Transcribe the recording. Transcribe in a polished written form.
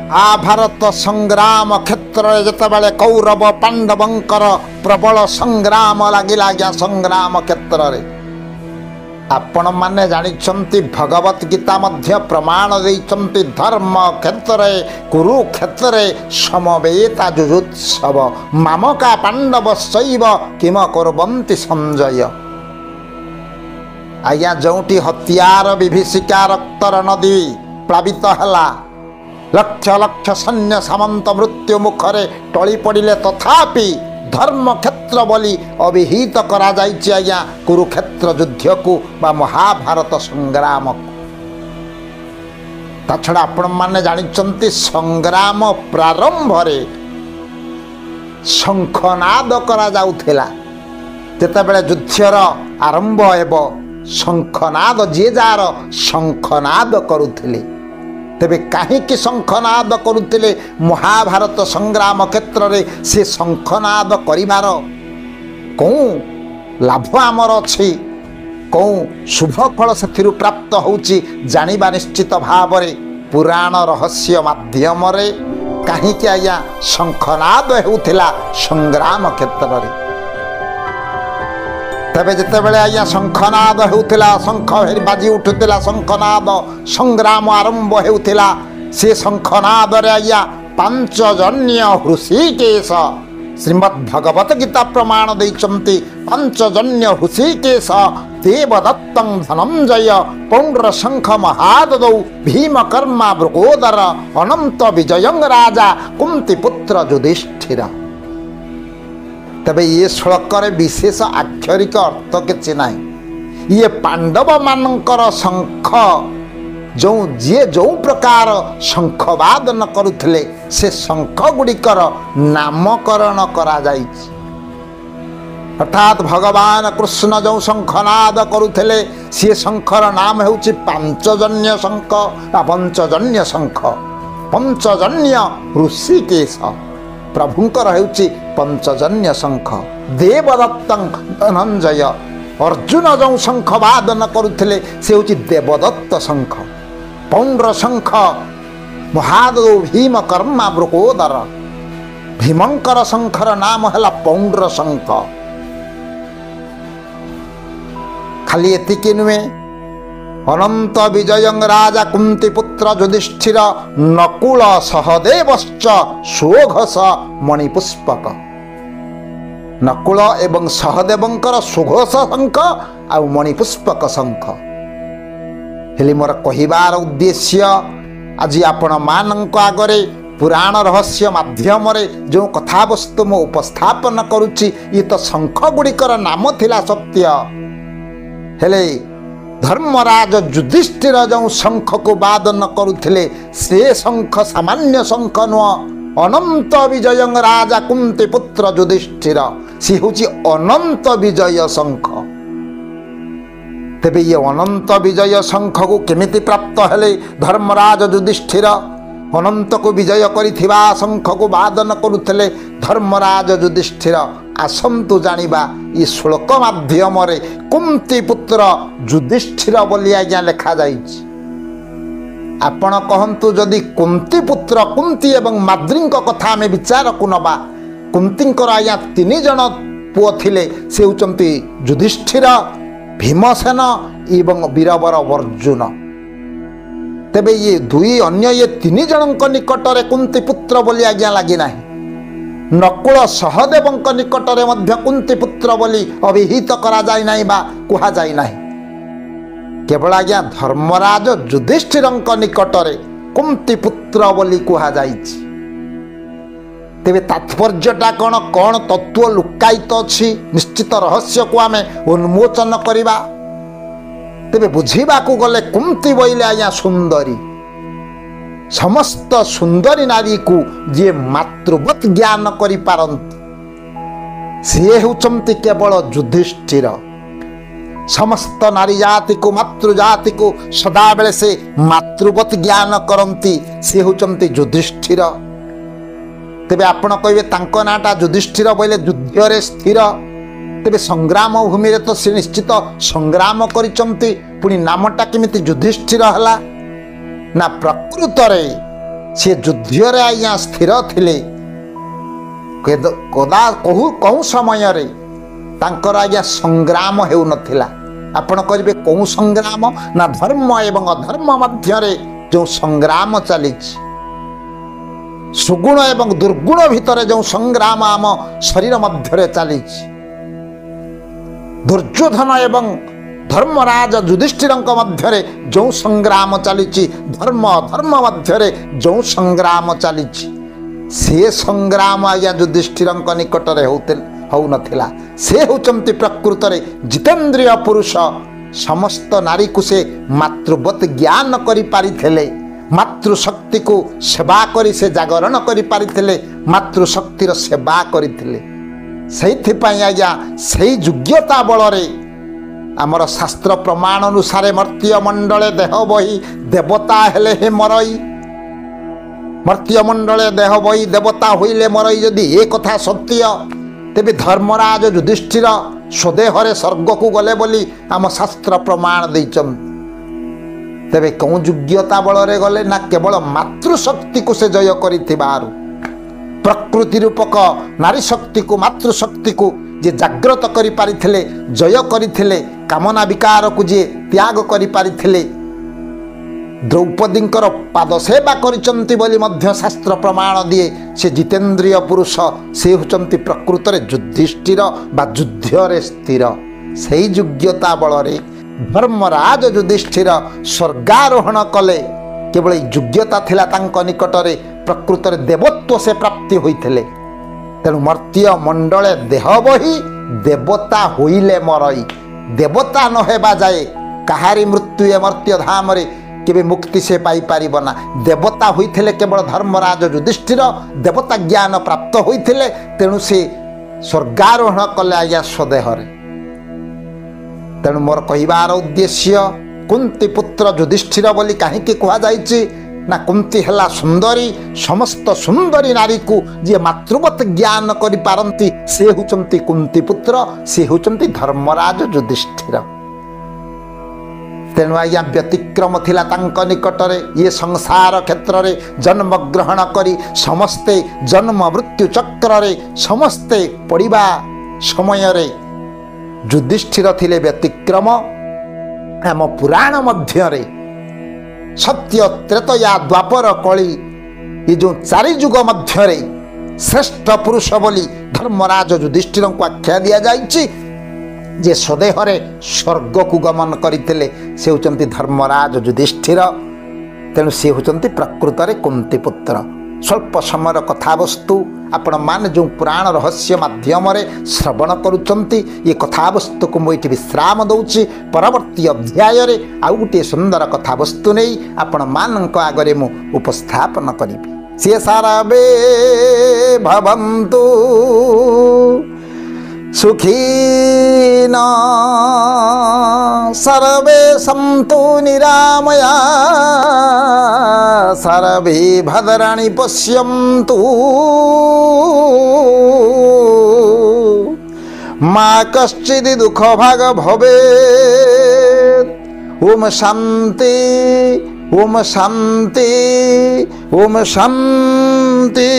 महाभारत संग्राम क्षेत्र में जितेबाला कौरव पांडवंकर प्रबल संग्राम लगिला आज्ञा संग्राम क्षेत्र में आपण माने जानिछंती भगवत गीता मध्य प्रमाण देइछंती धर्म क्षेत्र में कुरुक्षेत्र में समवेता जुजुत्सव मामका पांडव शैव किम कुर्वन्ति संजय आज्ञा जोटी हत्यार विभीषिका रक्तर नदी प्लावित हला लक्ष लक्ष सैन्य सामंत मृत्यु मुखरे टली पड़े तथापि धर्म क्षेत्र बोली अभिहित करा जाइछि आज्ञा कुरुक्षेत्र युद्ध को बा महाभारत संग्राम ता छड़ा आपण माने जानिछंती संग्राम प्रारंभ रे शंखनाद करा जाउथिला जेतेबेले युद्धर आरंभ हेबो शंखनाद जे जार शंखनाद करुथिले तेबे कहीं शंखनाद करुथिले महाभारत संग्राम क्षेत्र में से शंखनाद करिवार कौं लाभ आमर अच्छी कौं शुभ फल से प्राप्त होउची जानिबा निश्चित भाव रे पुराण रहस्य माध्यम रे कहीं आज्ञा शंखनाद हेउथिला संग्राम क्षेत्र में तबे जितेबाला आज्ञा शंखनाद होउथिला शंख बाजी उठुथिला शंखनाद संग्राम आरंभ होउथिला से शंखनाद रे आज्ञा पांचजन्य हृषिकेश श्रीमद् भगवत गीता प्रमाण देइछंती पांचजन्य हृषिकेश देवदत्तं धनंजय पौंड्र शंख महाददौ भीमकर्मा मृगोदर अनंत विजयं राजा कुंती पुत्र युधिष्ठिर तबे ये श्लोक विशेष आक्षरिक अर्थ किसी ना ये पांडव मानकर शंख जो जी जो प्रकार शंखवादन करुले से शंख गुड़िकर नामकरण करा जाइछि अर्थात भगवान कृष्ण जो शंखनाद करुले सी शंखर नाम होउछि पांचजन्य शंख पंचजन्य शंख पंचजन्य ऋषिकेश प्रभुंकर हेउछि पंचजन्य शंख देवदत्तं धनंजय अर्जुन जो शंख वादन करुले से होउछि देवदत्त शंख पौंड्र शंख महादो भीमकर्मा मृगोदर भीमंकर शंखर नाम है पौंड्र शंख खाली एतिकी नुहे अनंत विजयं राजा कुंती पुत्र युधिष्ठिर नकुल सहदेवश्च सुघोष मणिपुष्पक नकुल एवं सहदेवंकर सुघोष शंख आ मणिपुष्पक शंख हेली मोर कहिबार उद्देश्य आज आपण मानक आगरे पुराण रहस्य माध्यम जो कथावस्तु मो उपस्थापन करुच्ची ये तो शंख गुड़िकर नाम थिला सत्य हेले धर्मराज युधिष्ठिर जो शंख को वादन करुले से शंख सामान्य शंख नुह अनंत विजयं राजा कुंती पुत्र युधिष्ठिर सी हूँ अनंत विजय शंख तेबे ये अनंत विजय शंख को केमिति प्राप्त हेले धर्मराज युधिष्ठिर अनंत को विजय करिथिबा शंख को वादन करुले धर्मराज युधिष्ठिर आसंतु जानिबा ये श्लोक माध्यम कुंती पुत्र युधिष्ठिर बोली आज्ञा लिखा जाइछि आपण कहंतु जदि कुंती पुत्र कुंती एवं माद्री कथा आम विचार को नबा कुंतींकर आज्ञा तीन जन पुओ थिले से होउचंती युधिष्ठिर भीमसेन एवं वीरवर अर्जुन तेबे ये दुई अन्य ये तीन जनक निकटरे कुंती पुत्र बोली आज्ञा लगी नाही नकुल सहदेवंक निकटरे मध्य कुंती पुत्र बोली अभिहित करा जाय नाही बा कुहा जाय नाही केवल आज्ञा धर्मराज युधिष्ठिरंक निकटरे कुंती पुत्र बोली कुहा जाइछि तेबे तात्पर्यटा कौन कौन तत्व लुकायित अच्छी निश्चित रहस्य को आमे उन्मोचन करिबा तेबे बुझीबा को गले कुंती बोइले आज्ञा सुंदरी समस्त सुंदरी नारी को जे मातृवत ज्ञान करि पारंती से होउचंती केवल युधिष्ठिर समस्त नारी जाति को मातृ जाति को सदा बेले से मातृवत ज्ञान करंती से होउचंती युधिष्ठिर तेबे आपण कहिबे तांको नाटा युधिष्ठिर बोले युद्धरे स्थिर तेबे संग्राम भूमि रे तो से निश्चित संग्राम करिचंती पुनी नामटा केमिति युधिष्ठिर हला ना प्रकृत रे सी युद्धरे आज्ञा स्थिर थिले कदा कहू समय तांकर आज्ञा संग्राम हेउ नथिला। आपण कहिबे कहू संग्राम ना धर्म एवं अधर्म मध्यरे जो संग्राम चली सुगुण एवं दुर्गुण भितर जो संग्राम आम शरीर मध्य चली दुर्योधन एवं धर्मराज युधिष्ठिर मध्य जो संग्राम चली धर्म धर्म मध्य जो संग्राम चली से संग्राम आज्ञा युधिष्ठिर निकटरे हो नथिला। से होचंती प्रकृत रे जितेंद्रिय पुरुष समस्त नारी को से मातृवत ज्ञान करि पारिथिले मातृशक्ति को सेवा करी से जागरण करि पारिथिले मातृशक्तिर सेवा करिथिले। सेइथिपाई आज्ञा सेई योग्यता बलरे आमर शास्त्र प्रमाण अनुसार मर्त्य मंडले देह बही देवता हेले हे मरई मर्त्य मंडले देह बही देवता होइले मरई यदि ए कथा सत्य तेबे धर्मराज युधिष्ठिर स्वदेहरे स्वर्ग को गले बोली आम शास्त्र प्रमाण देइचन। तेबे कौ योग्यता बलरे गले ना केवल मातृशक्ति को से जय करिथिबारु प्रकृति रूपक नारी शक्ति को मातृशक्ति को जे जाग्रत करि पारिथिले जय करिथिले कामना विकार को जे त्याग करि पारिथिले द्रौपदींकर पाद सेवा करिचंती बोली मध्य शास्त्र प्रमाण दिए से जितेंद्रिय पुरुष से होचंती प्रकृत रे युधिष्ठिर बा युद्धरे स्थिर। सेई योग्यता बलरे धर्मराज युधिष्ठिर स्वर्गारोहण कले केवल योग्यता थिला तांक निकटरे प्रकृत रे देवत्व से प्राप्ति होइथिले। तेणु मर्त्य मंडले देह बही देवता होइले मरई देवता न हेबा जाए कहारी मृत्यु मर्त्य धाम रे केबे मुक्ति से पाई पारिब ना। देवता होइथिले केवल धर्मराज युधिष्ठिर देवता ज्ञान प्राप्त होइथिले तेणु से स्वर्गारोहण कले आज्ञा स्वदेहरे। तेणु मोर कहिबार उद्देश्य कुंती पुत्र युधिष्ठिर बोली कहीं कह जाइछि ना कुंती हला सुंदरी समस्त सुंदरी नारी को जी मातृवत ज्ञान करि पारंती से होचंती कुंती पुत्र से होचंती धर्मराज युधिष्ठिर। तेणु आज्ञा व्यतिक्रम थिला तांक निकटरे ये संसार क्षेत्र रे जन्म ग्रहण करी समस्ते जन्म मृत्यु चक्र रे समस्ते पड़िबा समय रे युधिष्ठिर थिले व्यतिक्रम। आम पुराण मध्य रे सत्य त्रेतया द्वापर कली ये जो चारि युग मध्य रे श्रेष्ठ पुरुष बोली धर्मराज युधिष्ठिर को आख्या दिया जाइछि जे स्वदेहरे स्वर्ग को गमन करते से होचंती धर्मराज युधिष्ठिर। तेणु सी होचंती प्रकृत रे कुंती पुत्र। स्वल्प समय कथावस्तु आपण मान जो पुराण रहस्य माध्यम श्रवण करुचंती ये कथावस्तु को मुझे विश्राम दौची परवर्ती अध्याय रे आउ गोटे सुंदर कथावस्तु नहीं आपण मानक आगरे मु उपस्थापन करी। से सारबे भवन्तु सुखीना सर्वे सन्तु निरामया सर्वे भद्राणि पश्यन्तु मा कश्चित् दुःखभाग् भवेत्। ओम शान्ति ओम शान्ति ओम शान्ति।